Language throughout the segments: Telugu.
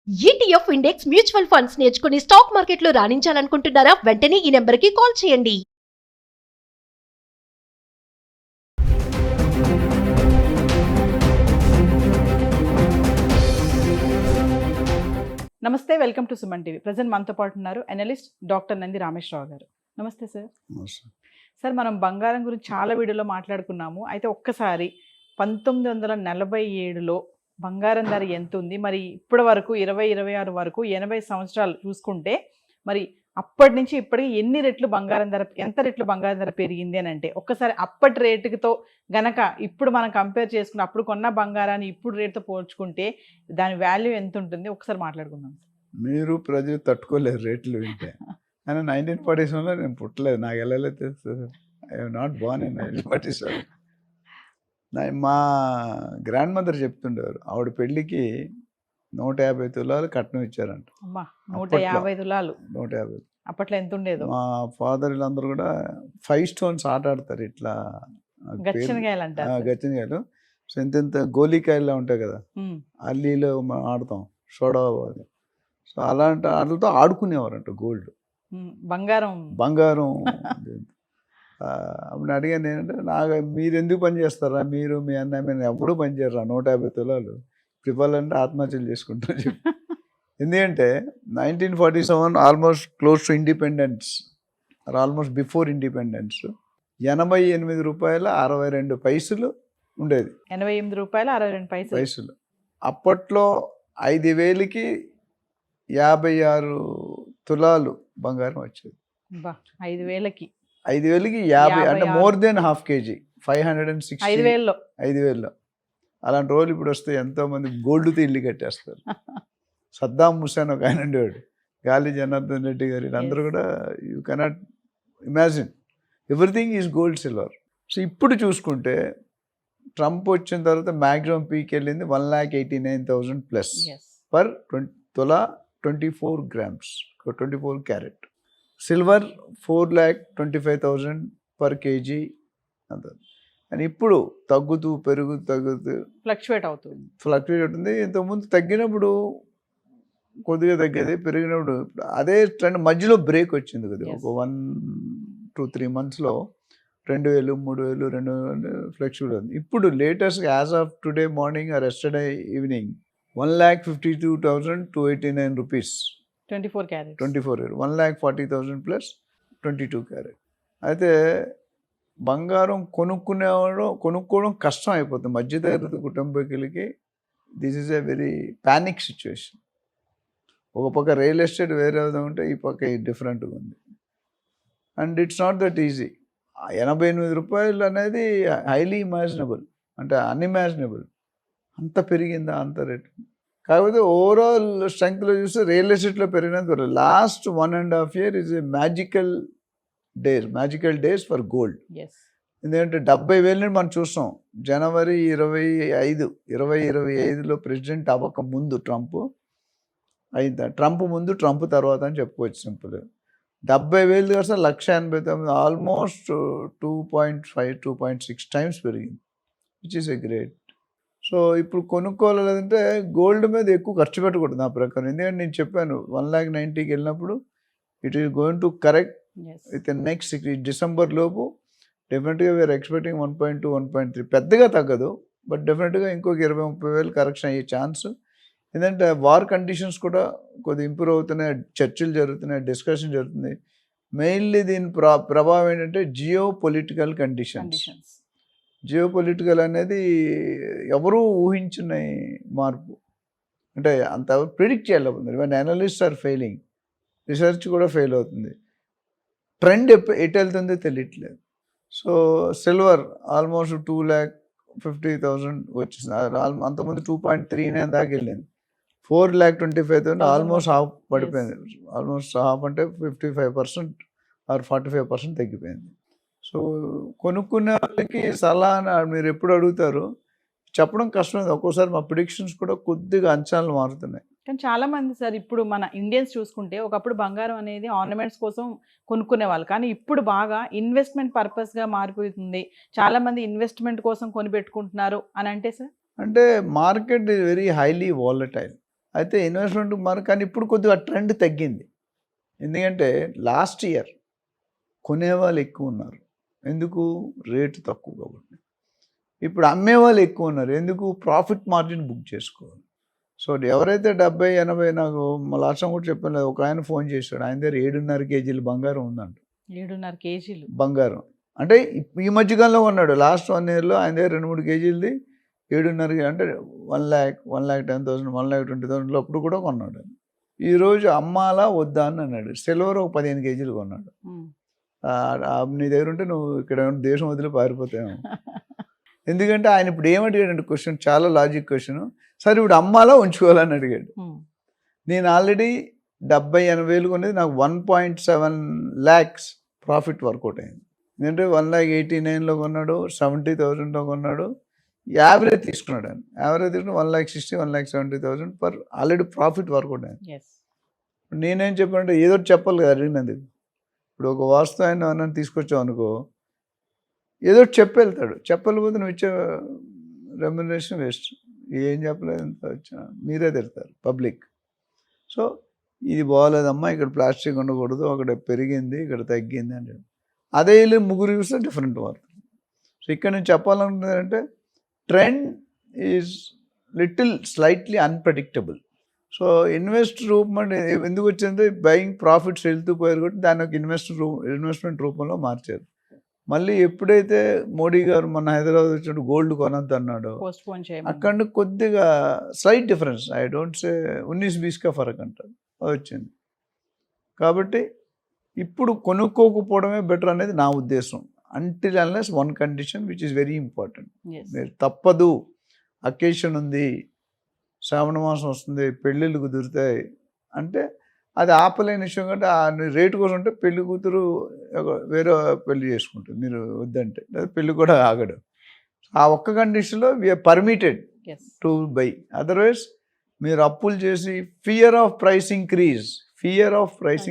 ఈటీఎఫ్ ఇండెక్స్ మ్యూచువల్ ఫండ్స్ నేర్చుకుని స్టాక్ మార్కెట్లో రాణించాలనుకుంటున్నారా? వెంటనే ఈ నెంబర్కి కాల్ చేయండి. నమస్తే, welcome to Suman TV. Present మనతో పాటు ఉన్నారు అనలిస్ట్ డాక్టర్ నంది రామేశ్వరరావు గారు. నమస్తే సార్. సార్, మనం బంగారం గురించి చాలా వీడియోలో మాట్లాడుకున్నాము. అయితే ఒక్కసారి 1947లో బంగారం ధర ఎంత ఉంది, మరి ఇప్పటి వరకు 2026 వరకు 80 సంవత్సరాలు చూసుకుంటే మరి అప్పటి నుంచి ఇప్పటికి ఎన్ని రెట్లు బంగారం ధర, ఎంత రెట్లు బంగారం ధర పెరిగింది అని అంటే ఒక్కసారి అప్పటి రేటుతో గనక ఇప్పుడు మనం కంపేర్ చేసుకుని అప్పుడు కొన్న బంగారాన్ని ఇప్పుడు రేటుతో పోల్చుకుంటే దాని వాల్యూ ఎంత ఉంటుంది ఒకసారి మాట్లాడుకుందాం. మీరు ప్రజలు తట్టుకోలేరు రేట్లు వింటే. కానీ 1947లో నేను పుట్టలేదు, నాకు ఎలా తెలుస్తుంది? I have not Born in 1947. మా గ్రాండ్ మదర్ చెప్తుండేవారు, ఆవిడ పెళ్ళికి 150 తులాలు కట్నం ఇచ్చారంట. 150 తులాలు. 150. అప్పట్లో ఎంత ఉండేదో. మా ఫాదర్ వీళ్ళందరూ కూడా 5 స్టోన్స్ ఆట ఆడతారు, ఇట్లా గచ్చనకాయలు అంటారు. గచ్చనకాయలు. సో ఇంత గోలీకాయలు ఉంటాయి కదా, అల్లీలో ఆడతాం సోడా. సో అలాంటి ఆటలతో ఆడుకునేవారంట గోల్డ్, బంగారం. అప్పుడు అడిగాను ఏంటంటే, మీరు ఎందుకు పని చేస్తారా, మీరు మీ అన్నయ్య మీరు ఎప్పుడూ పని చేయరా, 150 తులాలు ఇవ్వాలంటే ఆత్మహత్యలు చేసుకుంటారు చెప్పి. ఎందుకంటే 1947 almost close to independence, almost before independence, 88 రూపాయల 62 పైసలు ఉండేది. 88 రూపాయల 62 పైసలు. అప్పట్లో 5,000కి 56 తులాలు బంగారం వచ్చేది. 5,000కి 50 అంటే మోర్ దెన్ హాఫ్ కేజీ, 560. 5,000లో అలాంటి రోజులు ఇప్పుడు వస్తే ఎంతోమంది గోల్డ్తో ఇల్లు కట్టేస్తారు. సద్దాం హుస్సేన్ ఒక ఆయన ఉండేవాడు, గాలి జనార్దన్ రెడ్డి గారు, వీళ్ళందరూ కూడా you cannot imagine, everything is gold silver. So ఇప్పుడు చూసుకుంటే ట్రంప్ వచ్చిన తర్వాత మ్యాక్సిమం పీక్ వెళ్ళింది 1,89,000 ప్లస్ పర్ తులా, 24 grams, 24 carrot. Silver 4,25,000 per KG అంత. అని ఇప్పుడు తగ్గుతూ ఫ్లక్చువేట్ అవుతుంది. ఇంతకుముందు తగ్గినప్పుడు కొద్దిగా తగ్గేది, పెరిగినప్పుడు అదే ట్రెండ్ మధ్యలో బ్రేక్ వచ్చింది కదా, ఒక 1-2-3 monthsలో 2,000, 3,000, 2,000 ఫ్లక్చువేట్ అవుతుంది. ఇప్పుడు latest as of today morning or yesterday evening 1,52,289 rupees, 24 carat. 1,40,000 plus 22 carat. అయితే బంగారం కొనుక్కోవడం కష్టం అయిపోతుంది మధ్యతరగతి కుటుంబీకులకి. This is a very panic situation. ఒక పక్క రియల్ ఎస్టేట్ వేరే విధంగా ఉంటే, ఈ పక్క డిఫరెంట్గా ఉంది. And it's not that easy. 88 రూపాయలు అనేది హైలీ ఇమాజినబుల్, అంటే అన్ఇమాజినబుల్. అంత పెరిగిందా అంత రేటు? కాకపోతే ఓవరాల్ స్ట్రెంగ్త్లో చూస్తే రియల్ ఎస్టేట్లో పెరిగినంత last 1.5 years is a magical days for gold. ఎందుకంటే 70,000 మనం చూస్తాం. జనవరి 2025లో ప్రెసిడెంట్ అవ్వక ముందు ట్రంప్ ముందు, ట్రంప్ తర్వాత అని చెప్పుకోవచ్చు సింపుల్. 70,000 కాస్త 1,89,000, ఆల్మోస్ట్ 2.5-2.6 times పెరిగింది, which is a great. So ఇప్పుడు కొనుక్కోవాలంటే గోల్డ్ మీద ఎక్కువ ఖర్చు పెట్టకూడదు నా ప్రకారం. ఎందుకంటే నేను చెప్పాను 1,90,000కి వెళ్ళినప్పుడు it is going to correct with next December లోపు. డెఫినెట్గా వీఆర్ ఎక్స్పెక్టింగ్ 1.2, 1.3, పెద్దగా తగ్గదు, బట్ డెఫినెట్గా ఇంకొక 20-30,000 కరెక్షన్ అయ్యే ఛాన్స్. ఎందుకంటే వార్ కండిషన్స్ కూడా కొద్దిగా ఇంప్రూవ్ అవుతున్నాయి, చర్చలు జరుగుతున్నాయి, డిస్కషన్ జరుగుతుంది. మెయిన్లీ దీని ప్రభావం ఏంటంటే geopolitical conditions. Geopolitical అనేది ఎవరూ ఊహించిన మార్పు, అంటే అంత ప్రిడిక్ట్ చేయలేకపోతుంది. Even analyst are failing, research కూడా ఫెయిల్ అవుతుంది. ట్రెండ్ ఎటు వెళ్తుందో తెలియట్లేదు. సో సిల్వర్ ఆల్మోస్ట్ 2,50,000 వచ్చింది, అంతకుముందు 2.39 దాకా వెళ్ళింది. 4,25,000, ఆల్మోస్ట్ హాఫ్ పడిపోయింది. ఆల్మోస్ట్ హాఫ్ అంటే 55% ఆర్ 45% తగ్గిపోయింది. సో కొనుక్కునే వాళ్ళకి సలహా మీరు ఎప్పుడు అడుగుతారు చెప్పడం కష్టం. ఒక్కోసారి మా ప్రిడిక్షన్స్ కూడా కొద్దిగా అంచనాలు మారుతున్నాయి. కానీ చాలా మంది సార్, ఇప్పుడు మన ఇండియన్స్ చూసుకుంటే ఒకప్పుడు బంగారం అనేది ఆర్నమెంట్స్ కోసం కొనుక్కునే వాళ్ళు, కానీ ఇప్పుడు బాగా ఇన్వెస్ట్మెంట్ పర్పస్గా మారిపోతుంది. చాలా మంది ఇన్వెస్ట్మెంట్ కోసం కొనిపెట్టుకుంటున్నారు అని అంటే సార్, అంటే market is very highly volatile. అయితే ఇన్వెస్ట్మెంట్ కానీ ఇప్పుడు కొద్దిగా ట్రెండ్ తగ్గింది. ఎందుకంటే లాస్ట్ ఇయర్ కొనేవాళ్ళు ఎక్కువ ఉన్నారు, ఎందుకు? రేటు తక్కువ కాబట్టి. ఇప్పుడు అమ్మేవాళ్ళు ఎక్కువ ఉన్నారు, ఎందుకు? ప్రాఫిట్ మార్జిన్ బుక్ చేసుకోవాలి. సో ఎవరైతే 70-80, నాకు లాస్ట్ టైం కూడా చెప్పాను, ఒక ఆయన ఫోన్ చేశాడు, ఆయన దగ్గర 7.5 కేజీలు బంగారం ఉందంట. 7.5 కేజీలు బంగారం అంటే ఈ మధ్యకాలంలో కొన్నాడు, లాస్ట్ 1 yearలో ఆయన దగ్గర 2-3 కేజీలది 7.5, అంటే 1,10,000, 1,20,000 అప్పుడు కూడా కొన్నాడు. ఈరోజు అమ్మాలా వద్దా అని అన్నాడు. సిల్వర్ ఒక 15 కేజీలు కొన్నాడు. నీ దగ్గర ఉంటే నువ్వు ఇక్కడ దేశం వదిలి పారిపోతావు. ఎందుకంటే ఆయన ఇప్పుడు ఏమడిగాడంటే క్వశ్చన్, చాలా లాజిక్ క్వశ్చన్. సరే ఇప్పుడు అమ్మాలా ఉంచుకోవాలని అడిగాడు. నేను ఆల్రెడీ 70-80 వేలు కొనేది, నాకు 1.7 lakhs ప్రాఫిట్ వర్కౌట్ అయింది. ఎందుకంటే 1,89,000లో కొన్నాడు, 70,000లో కొన్నాడు, యావరేజ్ తీసుకున్నాడు. ఆయన యావరేజ్ తీసుకుని 1,60,000, 1,70,000 పర్ ఆల్రెడీ ప్రాఫిట్ వర్కౌట్ అయింది. నేనేం చెప్పానంటే ఏదో చెప్పాలి కదా అడిగినందుకు. ఇప్పుడు ఒక వాస్తు ఆయన నన్ను తీసుకొచ్చావు అనుకో, ఏదో చెప్పి వెళ్తాడు, చెప్పలేకపోతే నువ్వు ఇచ్చే రెమ్యునరేషన్ వేస్ట్. ఏం చెప్పలేదు, మీరే తిడతారు పబ్లిక్. సో ఇది బాగోలేదమ్మా, ఇక్కడ ప్లాస్టిక్ ఉండకూడదు, అక్కడ పెరిగింది, ఇక్కడ తగ్గింది అని చెప్పి అదే వెళ్ళి ముగ్గురు చూస్తే డిఫరెంట్ వార్త. సో ఇక్కడ నేను చెప్పాలనుకున్నదంటే trend is little slightly unpredictable. So investment ఎందుకు వచ్చిందంటే బయింగ్ ప్రాఫిట్స్ వెళ్తూ పోయారు కాబట్టి దాన్ని ఒక ఇన్వెస్ట్మెంట్ రూపంలో మార్చారు. మళ్ళీ ఎప్పుడైతే మోడీ గారు మన హైదరాబాద్ వచ్చినట్టు గోల్డ్ కొనద్దు అన్నాడు, అక్కడ కొద్దిగా slight difference, I don't say 19-20 का ఫరక్ అంటారు, వచ్చింది. కాబట్టి ఇప్పుడు కొనుక్కోకపోవడమే బెటర్ అనేది నా ఉద్దేశం. Until unless one condition which is very important. మీరు తప్పదు, అకేషన్ ఉంది, శ్రావణ మాసం వస్తుంది, పెళ్ళిళ్ళు కుదురుతాయి అంటే అది ఆపలేని విషయం. కంటే ఆ రేటు కోసం ఉంటే పెళ్లి కూతురు వేరే పెళ్లి చేసుకుంటుంది, మీరు వద్దంటే లేదా పెళ్లి కూడా ఆగడు. ఆ ఒక్క కండిషన్లో we're permitted to buy. Otherwise మీరు అప్పులు చేసి ఫియర్ ఆఫ్ ప్రైస్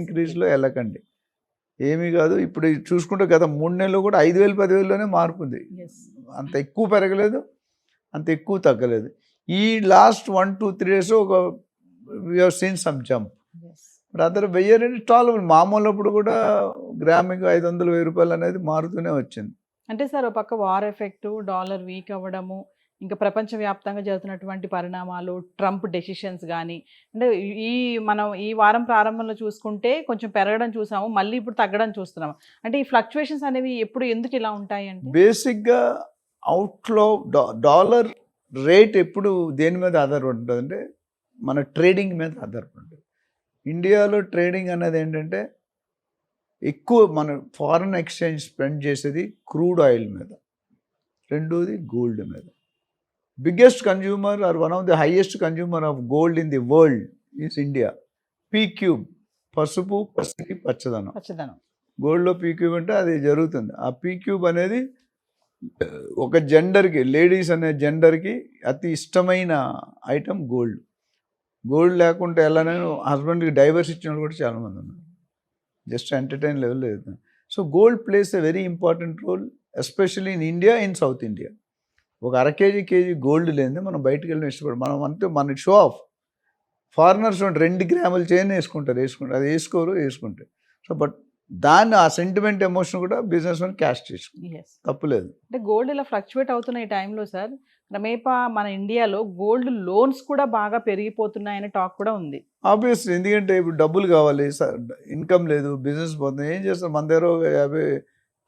ఇంక్రీజ్లో వెళ్ళకండి. ఏమీ కాదు. ఇప్పుడు చూసుకుంటే గత 3 నెలలు కూడా 5,000, 10,000లోనే మార్పు ఉంది. అంత ఎక్కువ పెరగలేదు, అంత ఎక్కువ తగ్గలేదు. ఈ లాస్ట్ 1-2-3 days ఒక we have seen some jump. But other వెయ్యర్ అనేది టాలబుల్. మామూలు అప్పుడు కూడా గ్రామికి 500-1000 రూపాయలు అనేది మారుతూనే వచ్చింది. అంటే సార్ ఒక పక్క వార్ ఎఫెక్ట్, డాలర్ వీక్ అవ్వడము, ఇంకా ప్రపంచవ్యాప్తంగా జరుగుతున్నటువంటి పరిణామాలు, ట్రంప్ డెసిషన్స్ కానీ, అంటే మనం ఈ వారం ప్రారంభంలో చూసుకుంటే కొంచెం పెరగడం చూసాము, మళ్ళీ ఇప్పుడు తగ్గడం చూస్తున్నాము. అంటే ఈ ఫ్లక్చువేషన్స్ అనేవి ఎప్పుడు ఎందుకు ఇలా ఉంటాయి అంటే బేసిక్గా అవుట్లో డాలర్ రేట్ ఎప్పుడు దేని మీద ఆధారపడి ఉంటుంది అంటే మన ట్రేడింగ్ మీద ఆధారపడి ఉంటుంది. ఇండియాలో ట్రేడింగ్ అనేది ఏంటంటే ఎక్కువ మన ఫారెన్ ఎక్స్చేంజ్ స్పెండ్ చేసేది క్రూడ్ ఆయిల్ మీద, రెండోది గోల్డ్ మీద. Biggest consumer or one of the highest consumer of gold in the world is India. P³ పసుపు, పసిడి, పచ్చదనం. గోల్డ్లో P³ అంటే అది జరుగుతుంది. ఆ P³ అనేది ఒక జెండర్కి, లేడీస్ అనే జెండర్కి అతి ఇష్టమైన ఐటమ్ గోల్డ్. గోల్డ్ లేకుంటే ఎలా, నేను హస్బెండ్కి డైవర్స్ ఇచ్చిన వాళ్ళు కూడా చాలామంది ఉన్నారు, జస్ట్ ఎంటర్టైన్ లెవెల్ లేదు. So gold plays a very important role, especially in India, in South India. ఒక 1/2 కేజీ గోల్డ్ లేనిదే మనం బయటకు వెళ్ళిన ఇష్టపడం. మనం అంటే మన షో ఆఫ్. ఫారినర్స్ 2 గ్రాముల చైన్ వేసుకుంటారు, అది వేసుకుంటే. సో బట్ దాన్ని ఆ సెంటిమెంట్ ఎమోషన్ కూడా బిజినెస్ మెన్ క్యాష్ చేసుకుంటారు, తప్పులేదు. అంటే గోల్డ్ ఇలా ఫ్లక్చువేట్ అవుతున్న ఈ టైంలో సార్ క్రమేపా మన ఇండియాలో గోల్డ్ లోన్స్ కూడా బాగా పెరిగిపోతున్నాయనే టాక్ కూడా ఉంది. ఆబ్వియస్లీ, ఎందుకంటే ఇప్పుడు డబ్బులు కావాలి, ఇన్కమ్ లేదు, బిజినెస్ పోతుంది, ఏం చేస్తారు? మన దగ్గర 50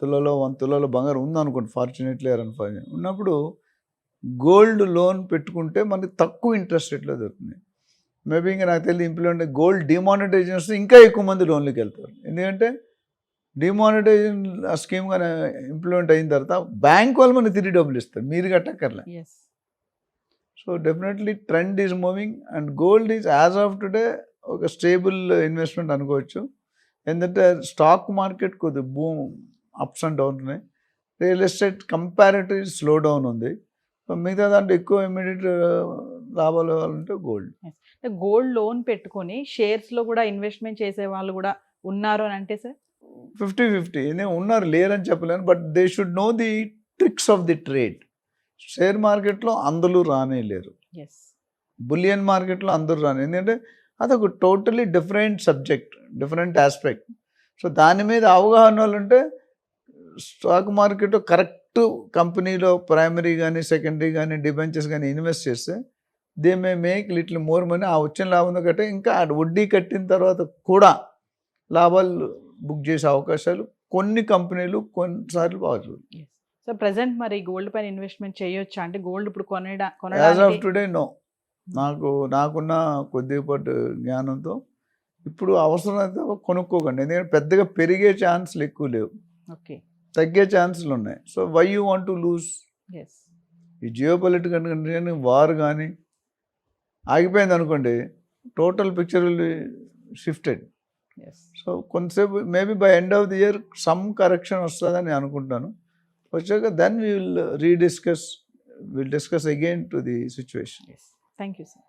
తులాలో 100 తులాలో బంగారం ఉందనుకోండి, ఫార్చునేట్లీ అన్ఫార్చునేట్ ఉన్నప్పుడు గోల్డ్ లోన్ పెట్టుకుంటే మనకి తక్కువ ఇంట్రెస్ట్ రేట్లో దొరుకుతుంది. మేబీ ఇంకా నాకు తెలియదు ఇంప్లిమెంట్ గోల్డ్ డిమానిటైజేషన్ వస్తే ఇంకా ఎక్కువ మంది లోన్లకి వెళ్తారు. ఎందుకంటే డిమానిటైజేషన్ స్కీమ్ కానీ ఇంప్లిమెంట్ అయిన తర్వాత బ్యాంక్ వాళ్ళు మనకి తిరిగి డబ్బులు ఇస్తారు, మీరు కట్టక్కర్లే. So definitely trend is moving and gold is as of today ఒక స్టేబుల్ ఇన్వెస్ట్మెంట్ అనుకోవచ్చు. ఎందుకంటే స్టాక్ మార్కెట్ కొద్ది బూమ్ అప్స్ అండ్ డౌన్ ఉన్నాయి, real estate comparative slow down ఉంది. సో మిగతా దాంట్లో ఎక్కువ ఇమ్మీడియట్ లాభాలు అంటే గోల్డ్. గోల్డ్ లోన్ పెట్టుకొని షేర్స్లో కూడా ఇన్వెస్ట్మెంట్ చేసే వాళ్ళు కూడా ఉన్నారు అని అంటే సార్ 50-50 ఉన్నారు, లేరని చెప్పలేను. But they should know the tricks of the trade. Share మార్కెట్లో అందరూ రానే లేరు. బులియన్ మార్కెట్లో అందరూ రాను, ఎందుకంటే అదొక totally different subject, different aspect. So దాని మీద అవగాహన వాళ్ళు ఉంటే స్టాక్ మార్కెట్ కరెక్ట్ కంపెనీలో ప్రైమరీ కానీ సెకండరీ కానీ డిబెంచర్స్ కానీ ఇన్వెస్ట్ చేస్తే they may make little more money. ఆ వచ్చిన లాభంతో కట్టే ఇంకా వడ్డీ కట్టిన తర్వాత కూడా లాభాలు బుక్ చేసే అవకాశాలు కొన్ని కంపెనీలు కొన్నిసార్లు బాగా. సో ప్రెసెంట్ మరి గోల్డ్ పైన ఇన్వెస్ట్మెంట్ చేయొచ్చా? అంటే గోల్డ్ ఇప్పుడు యాజ్ ఆఫ్ కొనడానికి టుడే నో. నాకున్న కొద్దిపాటి జ్ఞానంతో ఇప్పుడు అవసరమైతే కొనుక్కోకండి, ఎందుకంటే పెద్దగా పెరిగే ఛాన్సులు ఎక్కువ లేవు, ఓకే, తగ్గే ఛాన్సులు ఉన్నాయి. So why you want to lose? Yes, ఈ జియోపొలిటికల్ కంట్రీ వార్ కానీ ఆగిపోయింది అనుకోండి, total picture will shifted. Yes. So కొంతసేపు maybe by end of the year some correction వస్తుందని నేను అనుకుంటాను. వచ్చాక then will discuss again to the situation. Thank you sir.